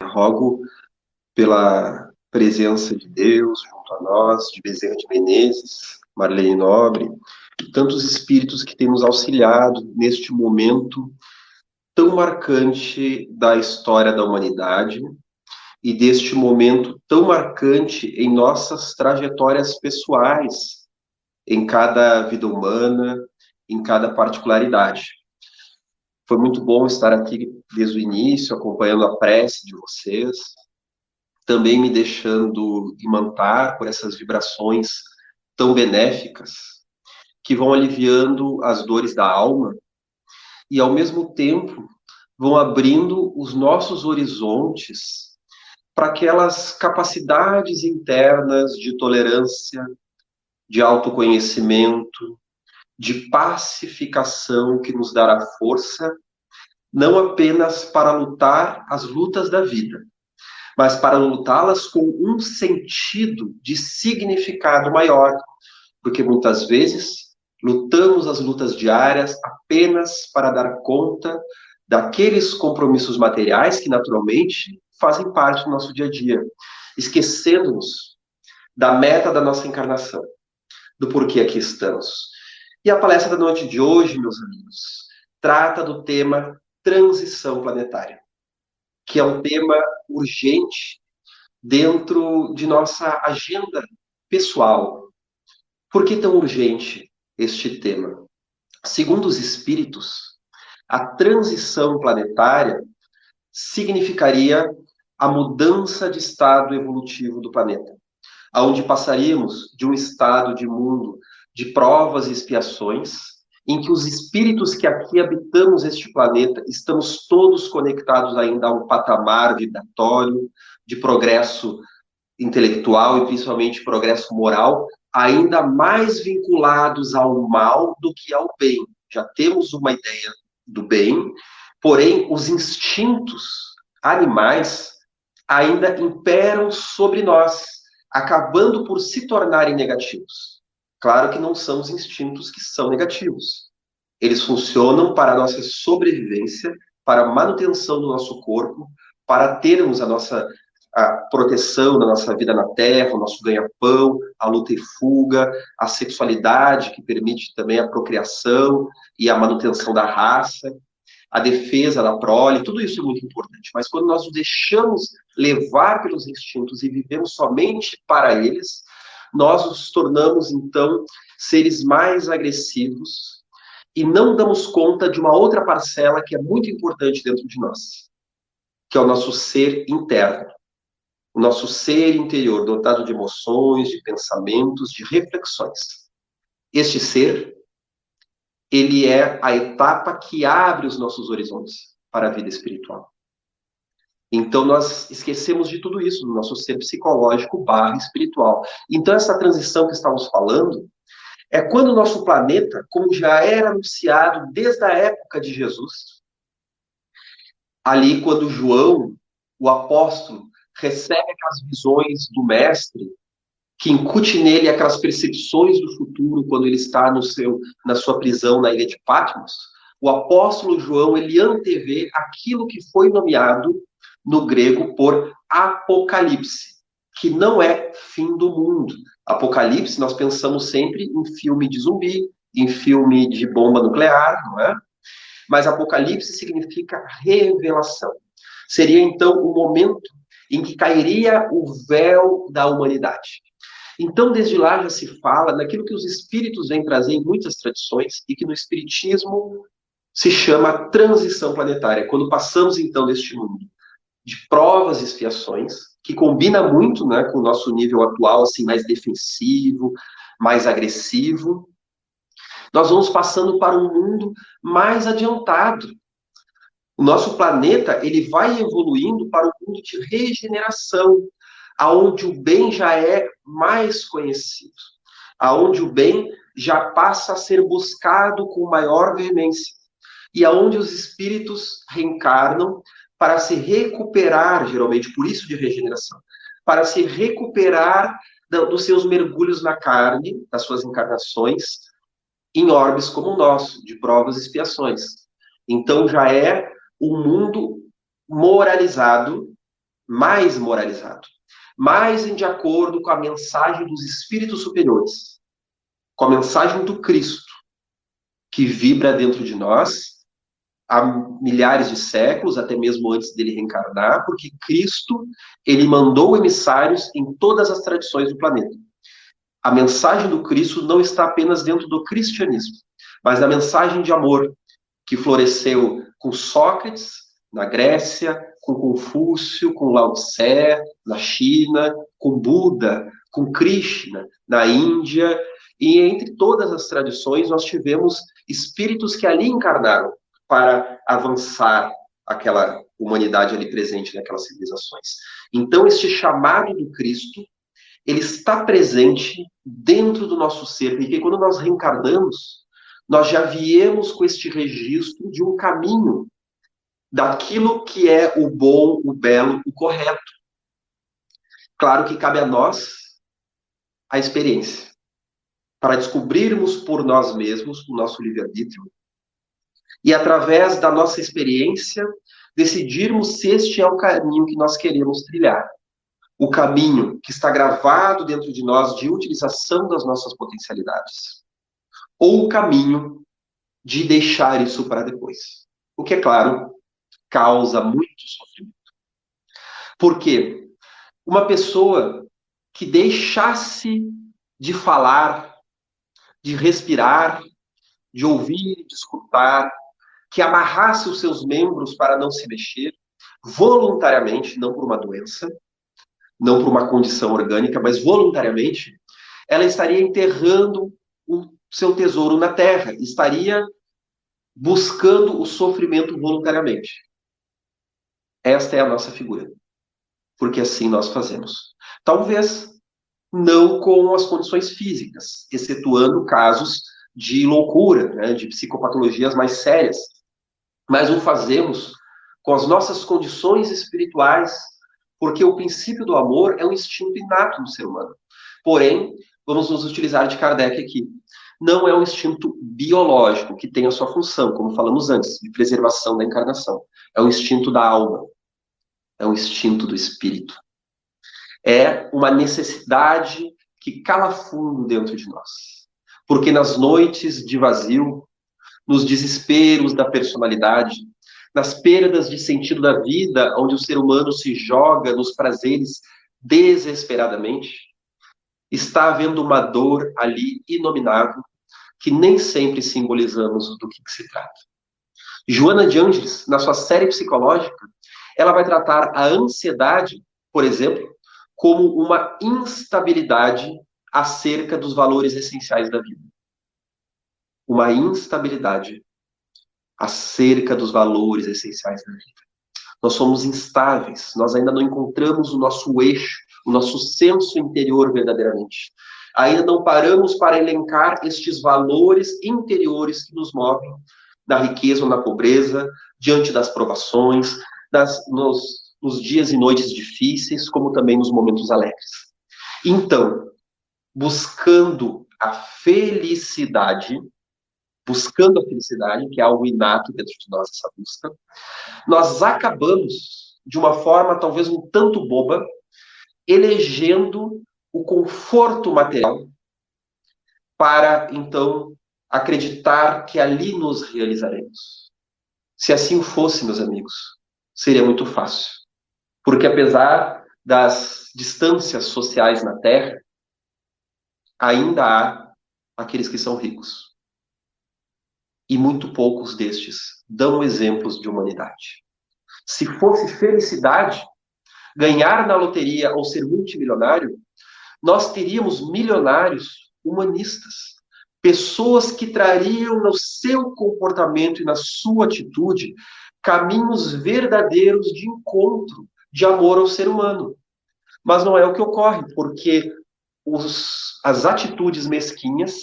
Rogo pela presença de Deus junto a nós, de Bezerra de Menezes, Marlene Nobre, e tantos espíritos que têm nos auxiliado neste momento tão marcante da história da humanidade e deste momento tão marcante em nossas trajetórias pessoais, em cada vida humana, em cada particularidade. Foi muito bom estar aqui desde o início, acompanhando a prece de vocês, também me deixando imantar por essas vibrações tão benéficas, que vão aliviando as dores da alma e, ao mesmo tempo, vão abrindo os nossos horizontes para aquelas capacidades internas de tolerância, de autoconhecimento, de pacificação que nos dará força, não apenas para lutar as lutas da vida, mas para lutá-las com um sentido de significado maior, porque muitas vezes lutamos as lutas diárias apenas para dar conta daqueles compromissos materiais que naturalmente fazem parte do nosso dia a dia, esquecendo-nos da meta da nossa encarnação, do porquê aqui estamos. E a palestra da noite de hoje, meus amigos, trata do tema transição planetária, que é um tema urgente dentro de nossa agenda pessoal. Por que tão urgente este tema? Segundo os espíritos, a transição planetária significaria a mudança de estado evolutivo do planeta, onde passaríamos de um estado de mundo de provas e expiações, em que os espíritos que aqui habitamos este planeta estamos todos conectados ainda a um patamar vibratório de progresso intelectual e principalmente progresso moral, ainda mais vinculados ao mal do que ao bem. Já temos uma ideia do bem, porém os instintos animais ainda imperam sobre nós, acabando por se tornarem negativos. Claro que não são os instintos que são negativos. Eles funcionam para a nossa sobrevivência, para a manutenção do nosso corpo, para termos a proteção da nossa vida na Terra, o nosso ganha-pão, a luta e fuga, a sexualidade que permite também a procriação e a manutenção da raça, a defesa da prole, tudo isso é muito importante. Mas quando nós nos deixamos levar pelos instintos e vivemos somente para eles, nós nos tornamos, então, seres mais agressivos e não damos conta de uma outra parcela que é muito importante dentro de nós, que é o nosso ser interno. O nosso ser interior, dotado de emoções, de pensamentos, de reflexões. Este ser, ele é a etapa que abre os nossos horizontes para a vida espiritual. Então, nós esquecemos de tudo isso, do nosso ser psicológico barra espiritual. Então, essa transição que estamos falando é quando o nosso planeta, como já era anunciado desde a época de Jesus, ali quando João, o apóstolo, recebe aquelas visões do mestre, que incute nele aquelas percepções do futuro quando ele está na sua prisão na ilha de Patmos, o apóstolo João, ele antevê aquilo que foi nomeado no grego por Apocalipse, que não é fim do mundo. Apocalipse, nós pensamos sempre em filme de zumbi, em filme de bomba nuclear, não é? Mas Apocalipse significa revelação. Seria, então, o momento em que cairia o véu da humanidade. Então, desde lá já se fala naquilo que os espíritos vêm trazer em muitas tradições e que no espiritismo se chama transição planetária. Quando passamos, então, deste mundo de provas e expiações, que combina muito, né, com o nosso nível atual, assim, mais defensivo, mais agressivo, nós vamos passando para um mundo mais adiantado. O nosso planeta, ele vai evoluindo para um mundo de regeneração, aonde o bem já é mais conhecido, aonde o bem já passa a ser buscado com maior veemência, e aonde os espíritos reencarnam para se recuperar, geralmente por isso de regeneração, para se recuperar dos seus mergulhos na carne, das suas encarnações, em orbes como o nosso, de provas e expiações. Então já é um mundo moralizado, mais moralizado, mais de acordo com a mensagem dos espíritos superiores, com a mensagem do Cristo, que vibra dentro de nós há milhares de séculos, até mesmo antes dele reencarnar, porque Cristo, ele mandou emissários em todas as tradições do planeta. A mensagem do Cristo não está apenas dentro do cristianismo, mas na mensagem de amor que floresceu com Sócrates, na Grécia, com Confúcio, com Lao Tse, na China, com Buda, com Krishna, na Índia, e entre todas as tradições nós tivemos espíritos que ali encarnaram para avançar aquela humanidade ali presente naquelas civilizações. Então, este chamado do Cristo, ele está presente dentro do nosso ser, porque quando nós reencarnamos, nós já viemos com este registro de um caminho daquilo que é o bom, o belo, o correto. Claro que cabe a nós a experiência, para descobrirmos por nós mesmos o nosso livre-arbítrio e, através da nossa experiência, decidirmos se este é o caminho que nós queremos trilhar. O caminho que está gravado dentro de nós de utilização das nossas potencialidades. Ou o caminho de deixar isso para depois. O que, é claro, causa muito sofrimento. Porque uma pessoa que deixasse de falar, de respirar, de ouvir, de escutar, que amarrasse os seus membros para não se mexer, voluntariamente, não por uma doença, não por uma condição orgânica, mas voluntariamente, ela estaria enterrando o seu tesouro na terra, estaria buscando o sofrimento voluntariamente. Esta é a nossa figura, porque assim nós fazemos. Talvez não com as condições físicas, excetuando casos de loucura, né, de psicopatologias mais sérias, mas o fazemos com as nossas condições espirituais, porque o princípio do amor é um instinto inato no ser humano. Porém, vamos nos utilizar de Kardec aqui. Não é um instinto biológico que tem a sua função, como falamos antes, de preservação da encarnação. É um instinto da alma. É um instinto do espírito. É uma necessidade que cala fundo dentro de nós. Porque nas noites de vazio, nos desesperos da personalidade, nas perdas de sentido da vida, onde o ser humano se joga nos prazeres desesperadamente, está havendo uma dor ali inominável, que nem sempre simbolizamos do que se trata. Joana de Ângeles, na sua série psicológica, ela vai tratar a ansiedade, por exemplo, como uma instabilidade acerca dos valores essenciais da vida. Uma instabilidade acerca dos valores essenciais da vida. Nós somos instáveis, nós ainda não encontramos o nosso eixo, o nosso senso interior verdadeiramente. Ainda não paramos para elencar estes valores interiores que nos movem na riqueza ou na pobreza, diante das provações, nos dias e noites difíceis, como também nos momentos alegres. Então, buscando a felicidade, que é algo inato dentro de nós, essa busca, nós acabamos, de uma forma talvez um tanto boba, elegendo o conforto material para, então, acreditar que ali nos realizaremos. Se assim fosse, meus amigos, seria muito fácil. Porque apesar das distâncias sociais na Terra, ainda há aqueles que são ricos. E muito poucos destes dão exemplos de humanidade. Se fosse felicidade, ganhar na loteria ou ser multimilionário, nós teríamos milionários humanistas. Pessoas que trariam no seu comportamento e na sua atitude caminhos verdadeiros de encontro, de amor ao ser humano. Mas não é o que ocorre, porque as atitudes mesquinhas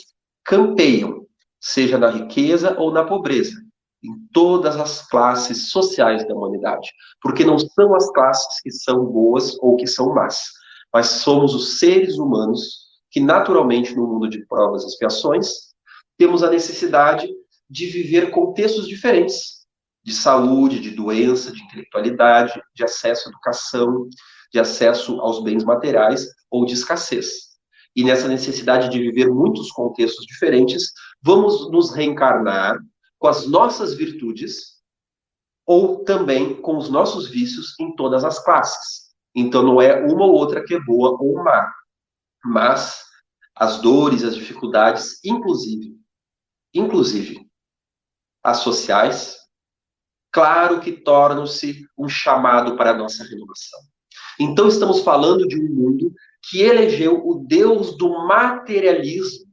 campeiam, seja na riqueza ou na pobreza, em todas as classes sociais da humanidade. Porque não são as classes que são boas ou que são más, mas somos os seres humanos que, naturalmente, no mundo de provas e expiações, temos a necessidade de viver contextos diferentes, de saúde, de doença, de intelectualidade, de acesso à educação, de acesso aos bens materiais ou de escassez. E nessa necessidade de viver muitos contextos diferentes, vamos nos reencarnar com as nossas virtudes ou também com os nossos vícios em todas as classes. Então não é uma ou outra que é boa ou má, mas as dores, as dificuldades, inclusive as sociais, claro que tornam-se um chamado para a nossa renovação. Então estamos falando de um mundo que elegeu o Deus do materialismo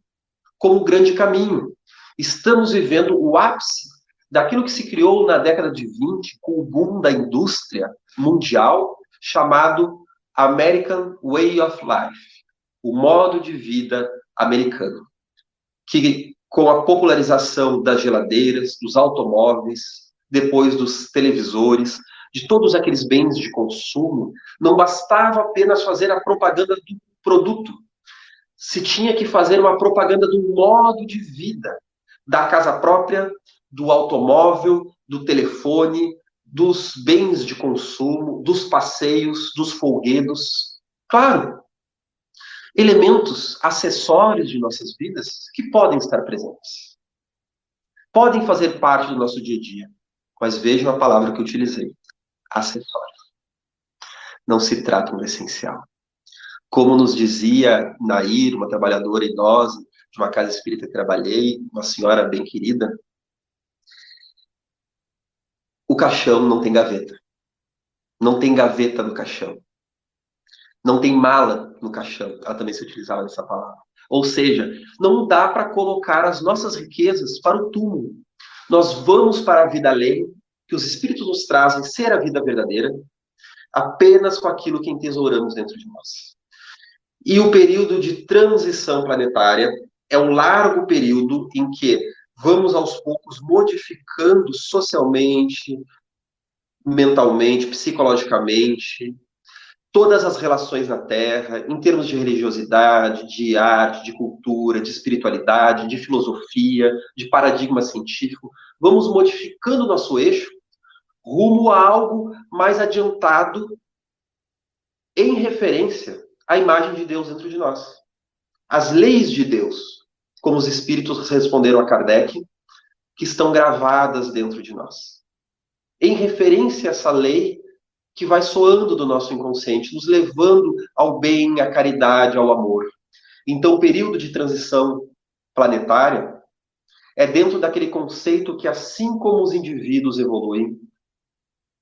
como grande caminho. Estamos vivendo o ápice daquilo que se criou na década de 20 com o boom da indústria mundial, chamado American Way of Life, o modo de vida americano, que com a popularização das geladeiras, dos automóveis, depois dos televisores, de todos aqueles bens de consumo, não bastava apenas fazer a propaganda do produto, se tinha que fazer uma propaganda do modo de vida, da casa própria, do automóvel, do telefone, dos bens de consumo, dos passeios, dos folguedos. Claro, elementos acessórios de nossas vidas que podem estar presentes. Podem fazer parte do nosso dia a dia. Mas vejam a palavra que eu utilizei. Acessórios. Não se trata do essencial. Como nos dizia Nair, uma trabalhadora idosa de uma casa espírita que trabalhei, uma senhora bem querida, o caixão não tem gaveta. Não tem gaveta no caixão. Não tem mala no caixão. Ela também se utilizava dessa palavra. Ou seja, não dá para colocar as nossas riquezas para o túmulo. Nós vamos para a vida além, que os espíritos nos trazem ser a vida verdadeira, apenas com aquilo que entesouramos dentro de nós. E o período de transição planetária é um largo período em que vamos aos poucos modificando socialmente, mentalmente, psicologicamente, todas as relações na Terra, em termos de religiosidade, de arte, de cultura, de espiritualidade, de filosofia, de paradigma científico. Vamos modificando o nosso eixo rumo a algo mais adiantado em referência à imagem de Deus dentro de nós. As leis de Deus, como os espíritos responderam a Kardec, que estão gravadas dentro de nós. Em referência a essa lei que vai soando do nosso inconsciente, nos levando ao bem, à caridade, ao amor. Então, o período de transição planetária é dentro daquele conceito que, assim como os indivíduos evoluem,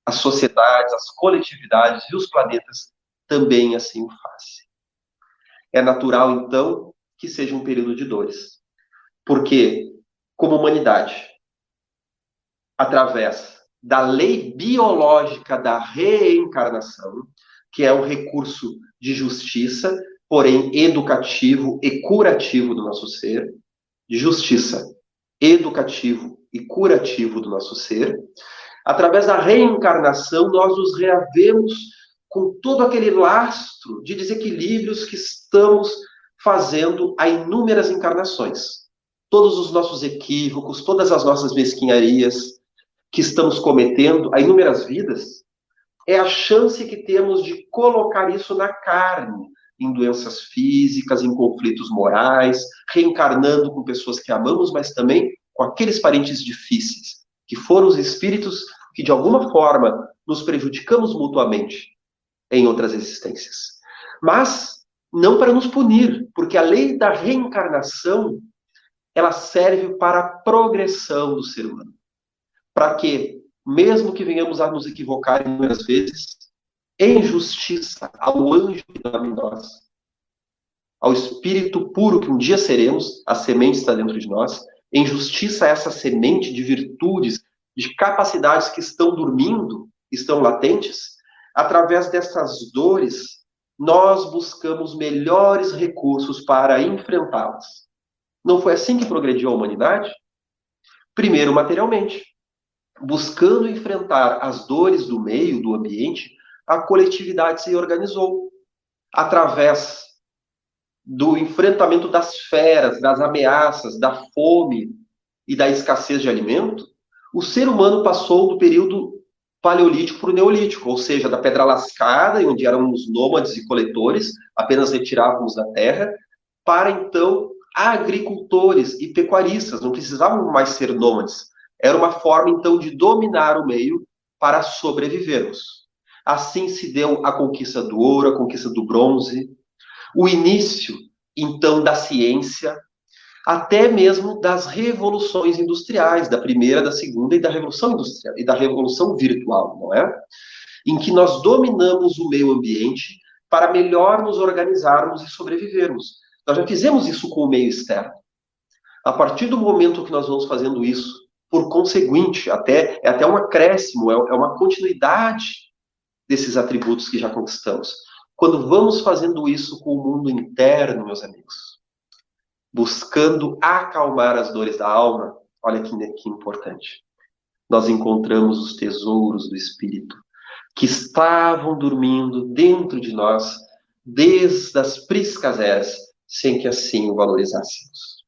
as sociedades, as coletividades e os planetas também assim o fazem. É natural, então, que seja um período de dores. Porque, como humanidade, através da lei biológica da reencarnação, que é um recurso de justiça, porém educativo e curativo do nosso ser, de justiça, educativo e curativo do nosso ser, através da reencarnação nós nos reavemos com todo aquele lastro de desequilíbrios que estamos fazendo a inúmeras encarnações. Todos os nossos equívocos, todas as nossas mesquinharias que estamos cometendo a inúmeras vidas, é a chance que temos de colocar isso na carne, em doenças físicas, em conflitos morais, reencarnando com pessoas que amamos, mas também com aqueles parentes difíceis, que foram os espíritos que de alguma forma nos prejudicamos mutuamente em outras existências. Mas não para nos punir, porque a lei da reencarnação, ela serve para a progressão do ser humano. Para que, mesmo que venhamos a nos equivocar inúmeras vezes, em justiça ao anjo que dorme em nós, ao espírito puro que um dia seremos, a semente está dentro de nós, em justiça a essa semente de virtudes, de capacidades que estão dormindo, estão latentes, através dessas dores, nós buscamos melhores recursos para enfrentá-las. Não foi assim que progrediu a humanidade? Primeiro, materialmente, buscando enfrentar as dores do meio, do ambiente, a coletividade se organizou através do enfrentamento das feras, das ameaças, da fome e da escassez de alimento. O ser humano passou do período paleolítico para o neolítico, ou seja, da pedra lascada, onde éramos nômades e coletores, apenas retirávamos da terra, para então agricultores e pecuaristas, não precisavam mais ser nômades. Era uma forma então de dominar o meio para sobrevivermos. Assim se deu a conquista do ouro, a conquista do bronze, o início então da ciência, até mesmo das revoluções industriais, da primeira, da segunda e da revolução industrial e da revolução virtual, não é? Em que nós dominamos o meio ambiente para melhor nos organizarmos e sobrevivermos. Nós já fizemos isso com o meio externo. A partir do momento que nós vamos fazendo isso, por conseguinte, é até um acréscimo, é uma continuidade desses atributos que já conquistamos. Quando vamos fazendo isso com o mundo interno, meus amigos, buscando acalmar as dores da alma, olha que importante. Nós encontramos os tesouros do espírito que estavam dormindo dentro de nós desde as priscas eras, sem que assim o valorizássemos.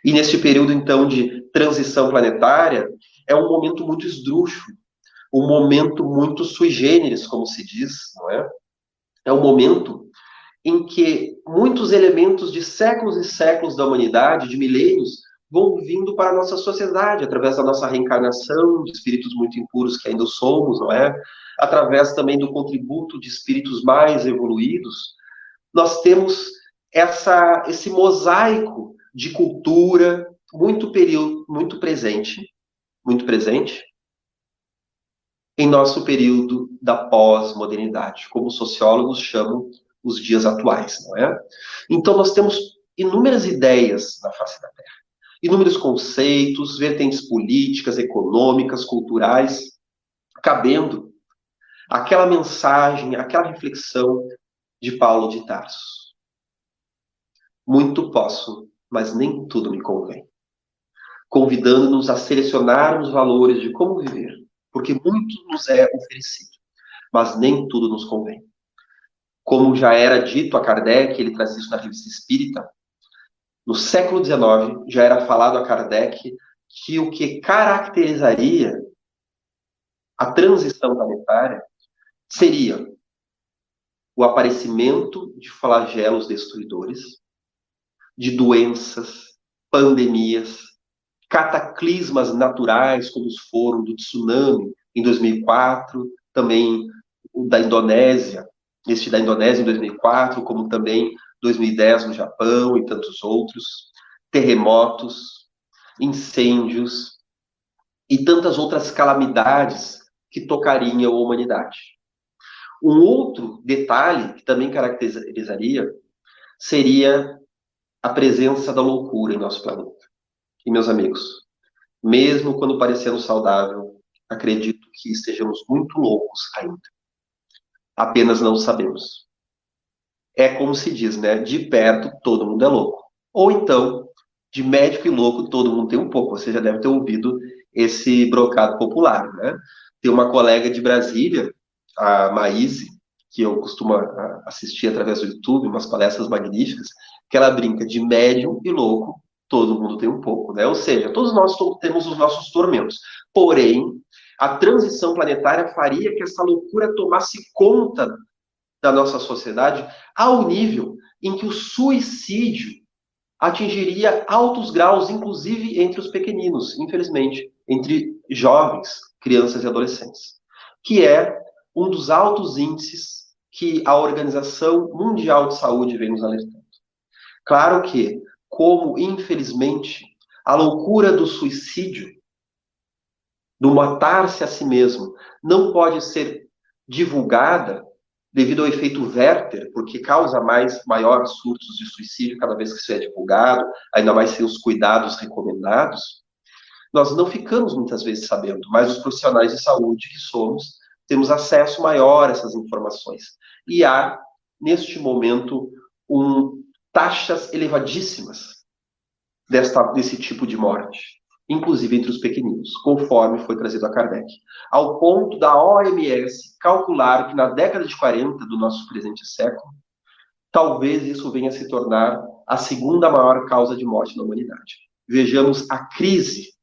E neste período, então, de transição planetária, é um momento muito esdrúxulo, um momento muito sui generis, como se diz, não é? É um momento em que muitos elementos de séculos e séculos da humanidade, de milênios, vão vindo para a nossa sociedade, através da nossa reencarnação, de espíritos muito impuros que ainda somos, não é? Através também do contributo de espíritos mais evoluídos, nós temos esse mosaico de cultura muito presente em nosso período da pós-modernidade, como os sociólogos chamam os dias atuais, não é? Então nós temos inúmeras ideias na face da Terra, inúmeros conceitos, vertentes políticas, econômicas, culturais, cabendo aquela mensagem, aquela reflexão de Paulo de Tarso. Muito posso, mas nem tudo me convém. Convidando-nos a selecionar os valores de como viver, porque muito nos é oferecido, mas nem tudo nos convém. Como já era dito a Kardec, ele traz isso na Revista Espírita, no século XIX já era falado a Kardec que o que caracterizaria a transição planetária seria o aparecimento de flagelos destruidores, de doenças, pandemias, cataclismas naturais, como os foram do tsunami em 2004, também o da Indonésia, este da Indonésia em 2004, como também 2010 no Japão e tantos outros, terremotos, incêndios e tantas outras calamidades que tocariam a humanidade. Um outro detalhe que também caracterizaria seria a presença da loucura em nosso planeta. E, meus amigos, mesmo quando parecendo saudável, acredito que estejamos muito loucos ainda. Apenas não sabemos. É como se diz, né? De perto, todo mundo é louco. Ou então, de médico e louco, todo mundo tem um pouco. Você já deve ter ouvido esse brocado popular, né? Tem uma colega de Brasília, a Maíse, que eu costumo assistir através do YouTube, umas palestras magníficas, que ela brinca de médium e louco, todo mundo tem um pouco, né? Ou seja, todos nós temos os nossos tormentos. Porém, a transição planetária faria que essa loucura tomasse conta da nossa sociedade ao nível em que o suicídio atingiria altos graus, inclusive entre os pequeninos, infelizmente, entre jovens, crianças e adolescentes, que é um dos altos índices que a Organização Mundial de Saúde vem nos alertando. Claro que, como infelizmente a loucura do suicídio, do matar-se a si mesmo, não pode ser divulgada devido ao efeito Werther, porque causa maiores surtos de suicídio cada vez que isso é divulgado, ainda mais sem os cuidados recomendados, nós não ficamos muitas vezes sabendo, mas os profissionais de saúde que somos, temos acesso maior a essas informações. E há, neste momento, taxas elevadíssimas desse tipo de morte, inclusive entre os pequeninos, conforme foi trazido a Kardec. Ao ponto da OMS calcular que na década de 40 do nosso presente século, talvez isso venha a se tornar a segunda maior causa de morte na humanidade. Vejamos a crise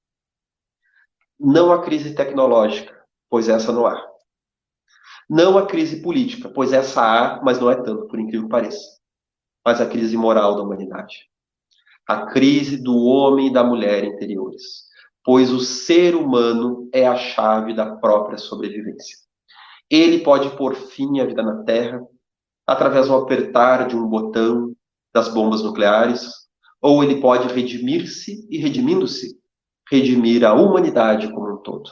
Não a crise tecnológica, pois essa não há. Não a crise política, pois essa há, mas não é tanto, por incrível que pareça. Mas a crise moral da humanidade. A crise do homem e da mulher interiores. Pois o ser humano é a chave da própria sobrevivência. Ele pode pôr fim à vida na Terra através do apertar de um botão das bombas nucleares, ou ele pode redimir-se e, redimindo-se, redimir a humanidade como um todo.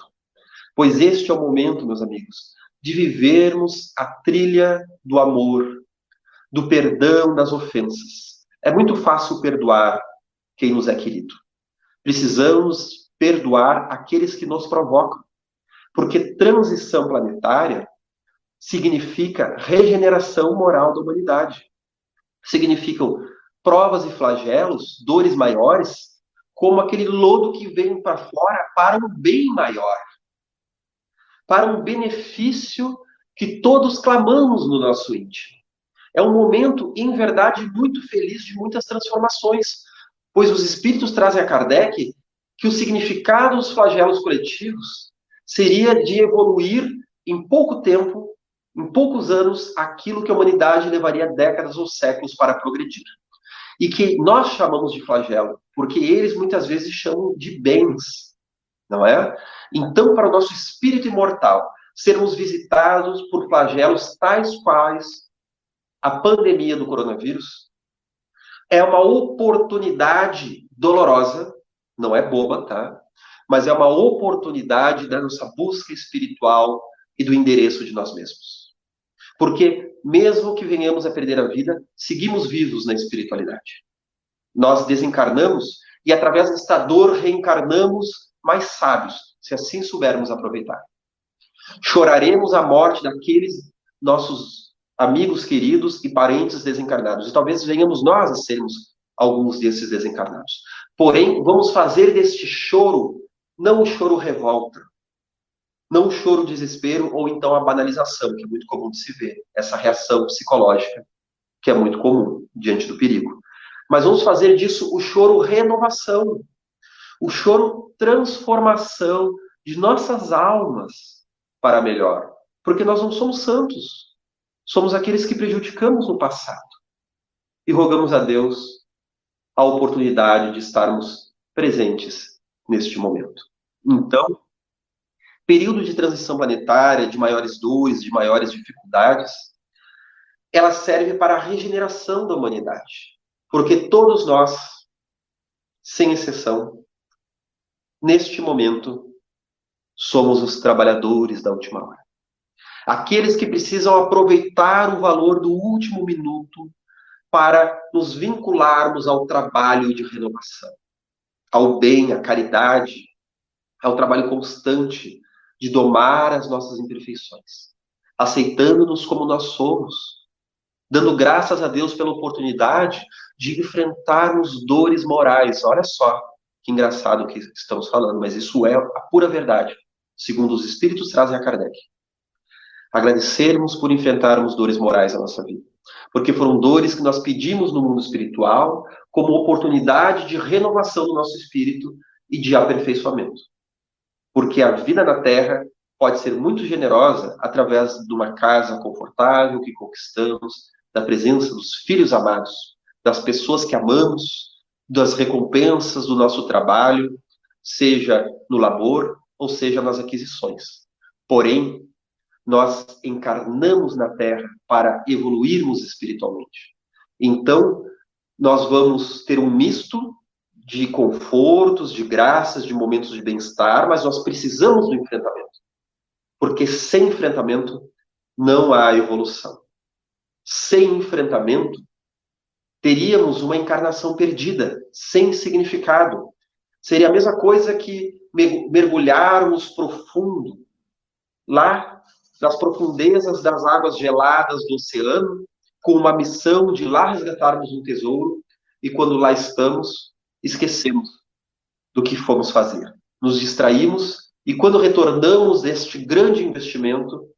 Pois este é o momento, meus amigos, de vivermos a trilha do amor, do perdão das ofensas. É muito fácil perdoar quem nos é querido. Precisamos perdoar aqueles que nos provocam, porque transição planetária significa regeneração moral da humanidade. Significam provas e flagelos, dores maiores, como aquele lodo que vem para fora para um bem maior, para um benefício que todos clamamos no nosso íntimo. É um momento, em verdade, muito feliz de muitas transformações, pois os espíritos trazem a Kardec que o significado dos flagelos coletivos seria de evoluir em pouco tempo, em poucos anos, aquilo que a humanidade levaria décadas ou séculos para progredir. E que nós chamamos de flagelo, porque eles muitas vezes chamam de bens, não é? Então, para o nosso espírito imortal, sermos visitados por flagelos tais quais a pandemia do coronavírus, é uma oportunidade dolorosa, não é boba, tá? Mas é uma oportunidade da nossa busca espiritual e do endereço de nós mesmos. Porque, mesmo que venhamos a perder a vida, seguimos vivos na espiritualidade. Nós desencarnamos e, através desta dor, reencarnamos mais sábios, se assim soubermos aproveitar. Choraremos a morte daqueles nossos amigos queridos e parentes desencarnados. E talvez venhamos nós a sermos alguns desses desencarnados. Porém, vamos fazer deste choro, não o choro revolta, não o choro desespero ou então a banalização, que é muito comum de se ver, essa reação psicológica, que é muito comum diante do perigo. Mas vamos fazer disso o choro renovação, o choro transformação de nossas almas para melhor. Porque nós não somos santos. Somos aqueles que prejudicamos no passado. E rogamos a Deus a oportunidade de estarmos presentes neste momento. Então, período de transição planetária, de maiores dores, de maiores dificuldades, ela serve para a regeneração da humanidade. Porque todos nós, sem exceção, neste momento, somos os trabalhadores da última hora. Aqueles que precisam aproveitar o valor do último minuto para nos vincularmos ao trabalho de renovação, ao bem, à caridade, ao trabalho constante de domar as nossas imperfeições, aceitando-nos como nós somos, dando graças a Deus pela oportunidade de enfrentarmos dores morais. Olha só que engraçado que estamos falando, mas isso é a pura verdade, segundo os Espíritos trazem a Kardec. Agradecermos por enfrentarmos dores morais na nossa vida. Porque foram dores que nós pedimos no mundo espiritual como oportunidade de renovação do nosso espírito e de aperfeiçoamento. Porque a vida na Terra pode ser muito generosa através de uma casa confortável que conquistamos, da presença dos filhos amados, das pessoas que amamos, das recompensas do nosso trabalho, seja no labor ou seja nas aquisições. Porém, nós encarnamos na Terra para evoluirmos espiritualmente. Então, nós vamos ter um misto de confortos, de graças, de momentos de bem-estar, mas nós precisamos do enfrentamento. Porque sem enfrentamento não há evolução. Sem enfrentamento, teríamos uma encarnação perdida, sem significado. Seria a mesma coisa que mergulharmos profundo, lá nas profundezas das águas geladas do oceano, com uma missão de lá resgatarmos um tesouro, e quando lá estamos, esquecemos do que fomos fazer. Nos distraímos, e quando retornamos deste grande investimento,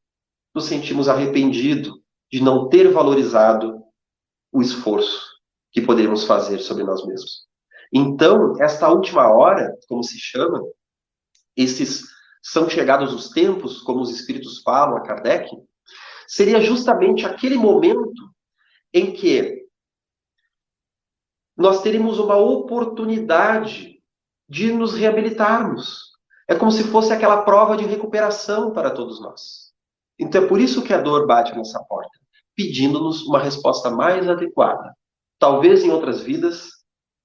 nos sentimos arrependidos de não ter valorizado o esforço que poderíamos fazer sobre nós mesmos. Então, esta última hora, como se chama, esses são chegados os tempos, como os espíritos falam a Kardec, seria justamente aquele momento em que nós teríamos uma oportunidade de nos reabilitarmos. É como se fosse aquela prova de recuperação para todos nós. Então é por isso que a dor bate nessa porta, pedindo-nos uma resposta mais adequada. Talvez em outras vidas,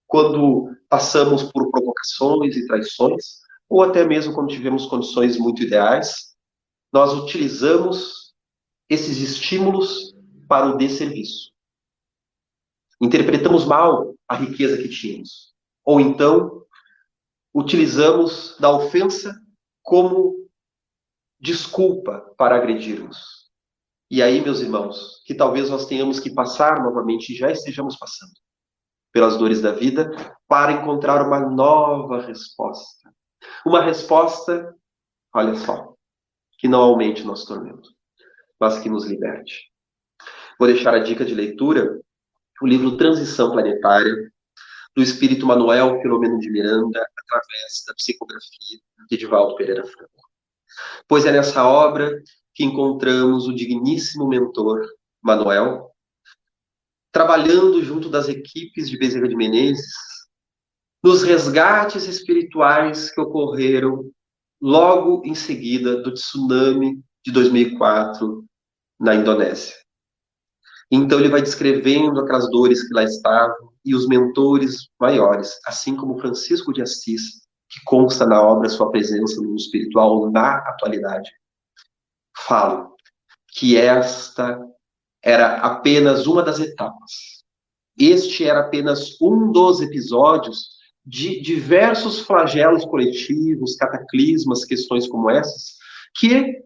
quando passamos por provocações e traições, ou até mesmo quando tivemos condições muito ideais, nós utilizamos esses estímulos para o desserviço. Interpretamos mal a riqueza que tínhamos. Ou então, utilizamos da ofensa como desculpa para agredirmos. E aí, meus irmãos, que talvez nós tenhamos que passar novamente, e já estejamos passando, pelas dores da vida, para encontrar uma nova resposta. Uma resposta, olha só, que não aumente o nosso tormento, mas que nos liberte. Vou deixar a dica de leitura, o livro Transição Planetária, do espírito Manuel Filomeno de Miranda, através da psicografia de Divaldo Pereira Franco. Pois é nessa obra que encontramos o digníssimo mentor Manuel, trabalhando junto das equipes de Bezerra de Menezes, nos resgates espirituais que ocorreram logo em seguida do tsunami de 2004 na Indonésia. Então ele vai descrevendo aquelas dores que lá estavam e os mentores maiores, assim como Francisco de Assis, que consta na obra sua presença no mundo espiritual na atualidade, falam que esta era apenas uma das etapas. Este era apenas um dos episódios de diversos flagelos coletivos, cataclismas, questões como essas, que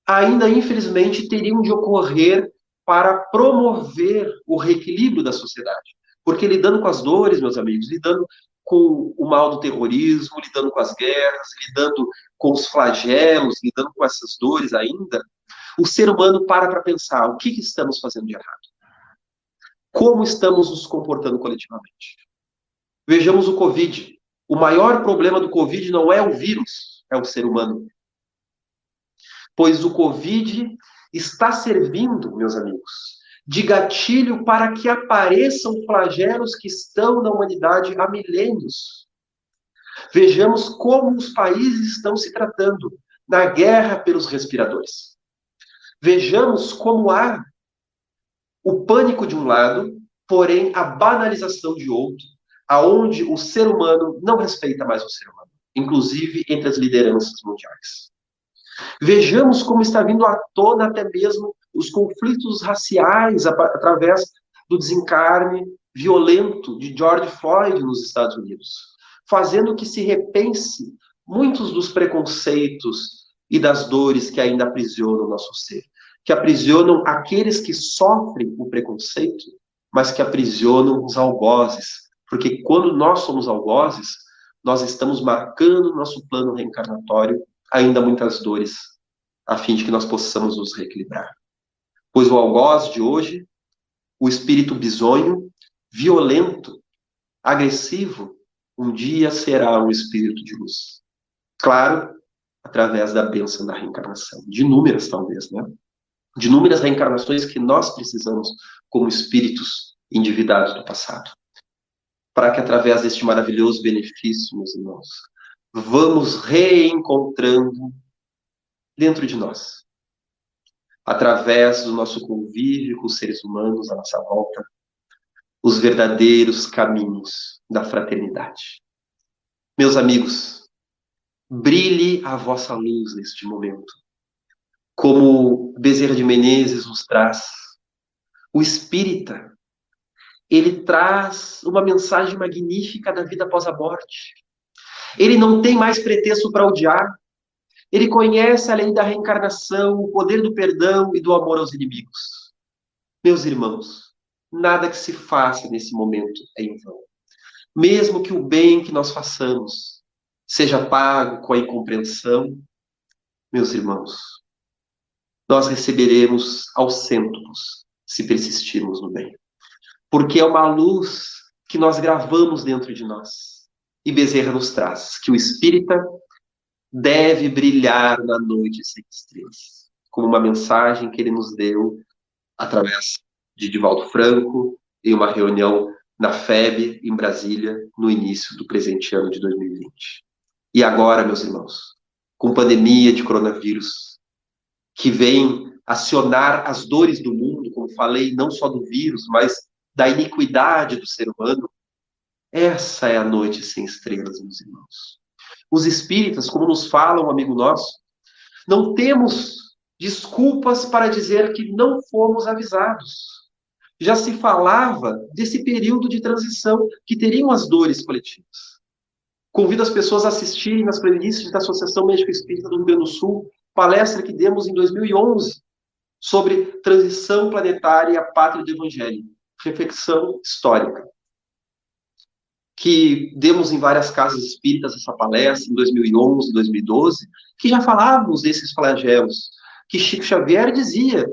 ainda, infelizmente, teriam de ocorrer para promover o reequilíbrio da sociedade. Porque lidando com as dores, meus amigos, lidando com o mal do terrorismo, lidando com as guerras, lidando com os flagelos, lidando com essas dores ainda, o ser humano para pensar o que estamos fazendo de errado. Como estamos nos comportando coletivamente. Vejamos o Covid. O maior problema do Covid não é o vírus, é o ser humano. Pois o Covid está servindo, meus amigos, de gatilho para que apareçam flagelos que estão na humanidade há milênios. Vejamos como os países estão se tratando na guerra pelos respiradores. Vejamos como há o pânico de um lado, porém a banalização de outro, aonde o ser humano não respeita mais o ser humano, inclusive entre as lideranças mundiais. Vejamos como está vindo à tona até mesmo os conflitos raciais através do desencarne violento de George Floyd nos Estados Unidos, fazendo que se repense muitos dos preconceitos e das dores que ainda aprisionam o nosso ser, que aprisionam aqueles que sofrem o preconceito, mas que aprisionam os algozes, porque quando nós somos algozes, nós estamos marcando no nosso plano reencarnatório ainda muitas dores, a fim de que nós possamos nos reequilibrar. Pois o algoz de hoje, o espírito bisonho, violento, agressivo, um dia será um espírito de luz. Claro, através da bênção da reencarnação. De inúmeras, talvez, né? De inúmeras reencarnações que nós precisamos como espíritos endividados do passado. Para que através deste maravilhoso benefício, meus irmãos, vamos reencontrando dentro de nós, através do nosso convívio com os seres humanos à nossa volta, os verdadeiros caminhos da fraternidade. Meus amigos, brilhe a vossa luz neste momento. Como Bezerra de Menezes nos traz, o espírita, ele traz uma mensagem magnífica da vida após a morte. Ele não tem mais pretexto para odiar. Ele conhece a lei da reencarnação, o poder do perdão e do amor aos inimigos. Meus irmãos, nada que se faça nesse momento é em vão. Mesmo que o bem que nós façamos seja pago com a incompreensão, meus irmãos, nós receberemos aos cêntulos se persistirmos no bem. Porque é uma luz que nós gravamos dentro de nós. E Bezerra nos traz que o espírita deve brilhar na noite sem estrelas, como uma mensagem que ele nos deu através de Divaldo Franco, em uma reunião na FEB, em Brasília, no início do presente ano de 2020. E agora, meus irmãos, com pandemia de coronavírus, que vem acionar as dores do mundo, como falei, não só do vírus, mas da iniquidade do ser humano, essa é a noite sem estrelas, meus irmãos. Os espíritas, como nos fala um amigo nosso, não temos desculpas para dizer que não fomos avisados. Já se falava desse período de transição que teriam as dores coletivas. Convido as pessoas a assistirem nas playlists da Associação Médica Espírita do Rio Grande do Sul, palestra que demos em 2011 sobre transição planetária e a pátria do Evangelho, reflexão histórica, que demos em várias casas espíritas essa palestra em 2011, 2012, que já falávamos desses flagelos, que Chico Xavier dizia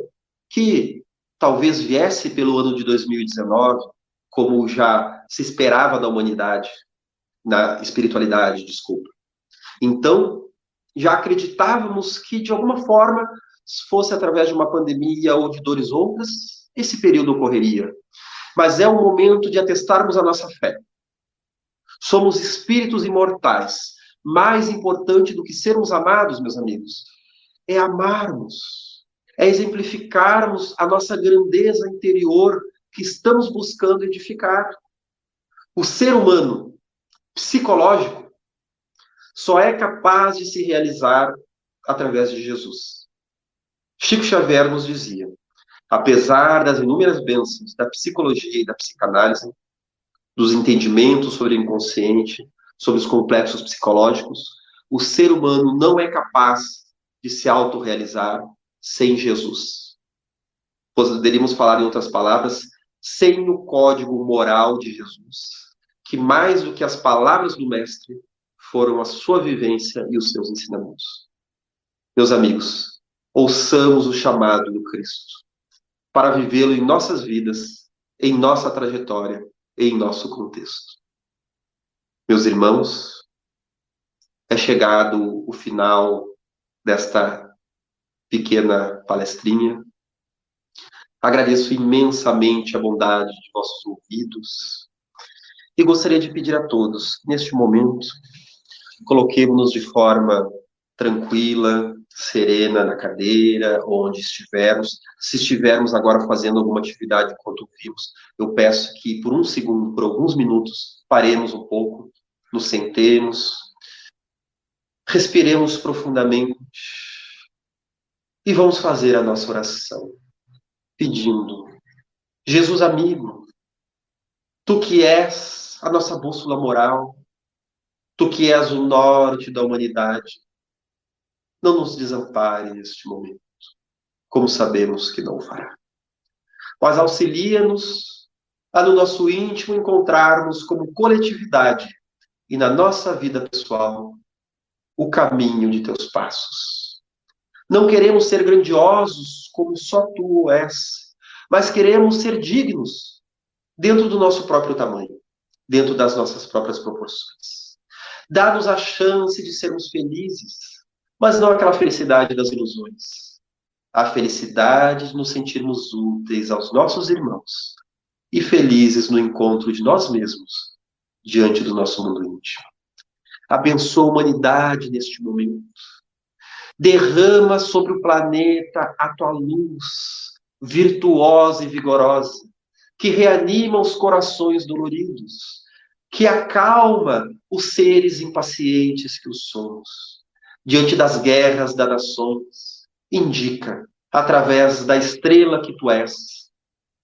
que talvez viesse pelo ano de 2019, como já se esperava da humanidade, na espiritualidade, desculpa. Então, já acreditávamos que, de alguma forma, se fosse através de uma pandemia ou de dores outras, esse período ocorreria. Mas é o momento de atestarmos a nossa fé. Somos espíritos imortais. Mais importante do que sermos amados, meus amigos, é amarmos, é exemplificarmos a nossa grandeza interior que estamos buscando edificar. O ser humano psicológico só é capaz de se realizar através de Jesus. Chico Xavier nos dizia, apesar das inúmeras bênçãos da psicologia e da psicanálise, dos entendimentos sobre o inconsciente, sobre os complexos psicológicos, o ser humano não é capaz de se autorrealizar sem Jesus. Poderíamos falar, em outras palavras, sem o código moral de Jesus, que mais do que as palavras do Mestre, foram a sua vivência e os seus ensinamentos. Meus amigos, ouçamos o chamado do Cristo, para vivê-lo em nossas vidas, em nossa trajetória, em nosso contexto. Meus irmãos, é chegado o final desta pequena palestrinha. Agradeço imensamente a bondade de vossos ouvidos e gostaria de pedir a todos, neste momento, coloquemos-nos de forma tranquila, serena na cadeira, onde estivermos. Se estivermos agora fazendo alguma atividade enquanto ouvimos, eu peço que por um segundo, por alguns minutos, paremos um pouco, nos sentemos, respiremos profundamente e vamos fazer a nossa oração, pedindo, Jesus amigo, tu que és a nossa bússola moral, tu que és o norte da humanidade, não nos desampare neste momento, como sabemos que não fará. Mas auxilia-nos a no nosso íntimo encontrarmos como coletividade e na nossa vida pessoal o caminho de teus passos. Não queremos ser grandiosos como só tu és, mas queremos ser dignos dentro do nosso próprio tamanho, dentro das nossas próprias proporções. Dá-nos a chance de sermos felizes, mas não aquela felicidade das ilusões. A felicidade de nos sentirmos úteis aos nossos irmãos e felizes no encontro de nós mesmos diante do nosso mundo íntimo. Abençoa a humanidade neste momento. Derrama sobre o planeta a tua luz, virtuosa e vigorosa, que reanima os corações doloridos, que acalma os seres impacientes que os somos. Diante das guerras das nações, indica, através da estrela que tu és,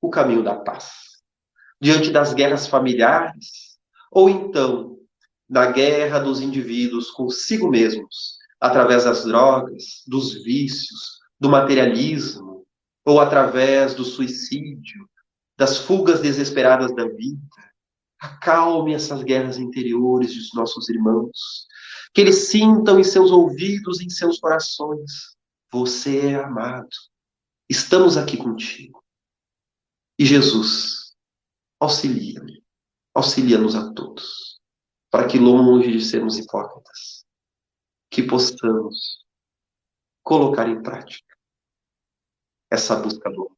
o caminho da paz. Diante das guerras familiares, ou então, na guerra dos indivíduos consigo mesmos, através das drogas, dos vícios, do materialismo, ou através do suicídio, das fugas desesperadas da vida, acalme essas guerras interiores dos nossos irmãos, que eles sintam em seus ouvidos, em seus corações, você é amado, estamos aqui contigo. E Jesus, auxilia-me, auxilia-nos a todos, para que longe de sermos hipócritas, que que possamos colocar em prática essa busca do amor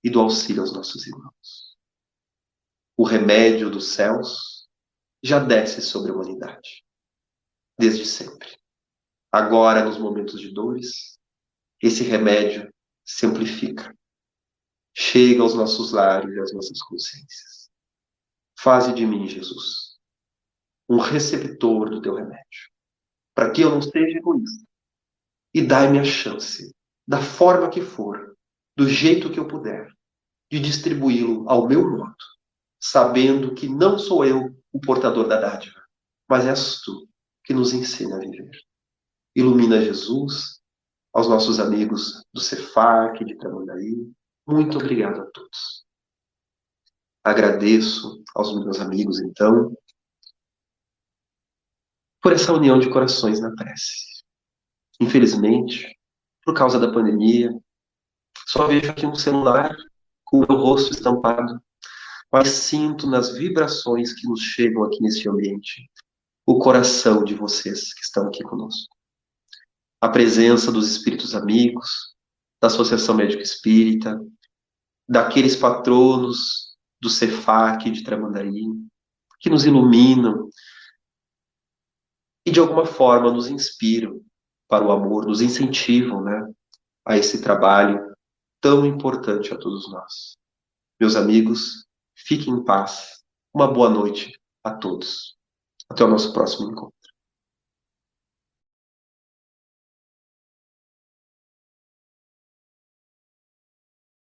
e do auxílio aos nossos irmãos. O remédio dos céus já desce sobre a humanidade, desde sempre. Agora, nos momentos de dores, esse remédio se amplifica, chega aos nossos lares e às nossas consciências. Faze de mim, Jesus, um receptor do teu remédio, para que eu não seja egoísta, e dai-me a chance, da forma que for, do jeito que eu puder, de distribuí-lo ao meu modo, sabendo que não sou eu o portador da dádiva, mas és tu que nos ensina a viver. Ilumina, Jesus, aos nossos amigos do Cefac, de Tramandaí. Muito obrigado a todos. Agradeço aos meus amigos, então, por essa união de corações na prece. Infelizmente, por causa da pandemia, só vejo aqui um celular com o meu rosto estampado, mas sinto nas vibrações que nos chegam aqui neste ambiente o coração de vocês que estão aqui conosco. A presença dos espíritos amigos, da Associação Médico Espírita, daqueles patronos do Cefac de Tramandaí, que nos iluminam e de alguma forma nos inspiram para o amor, nos incentivam, né, a esse trabalho tão importante a todos nós. Meus amigos, fiquem em paz. Uma boa noite a todos. Até o nosso próximo encontro.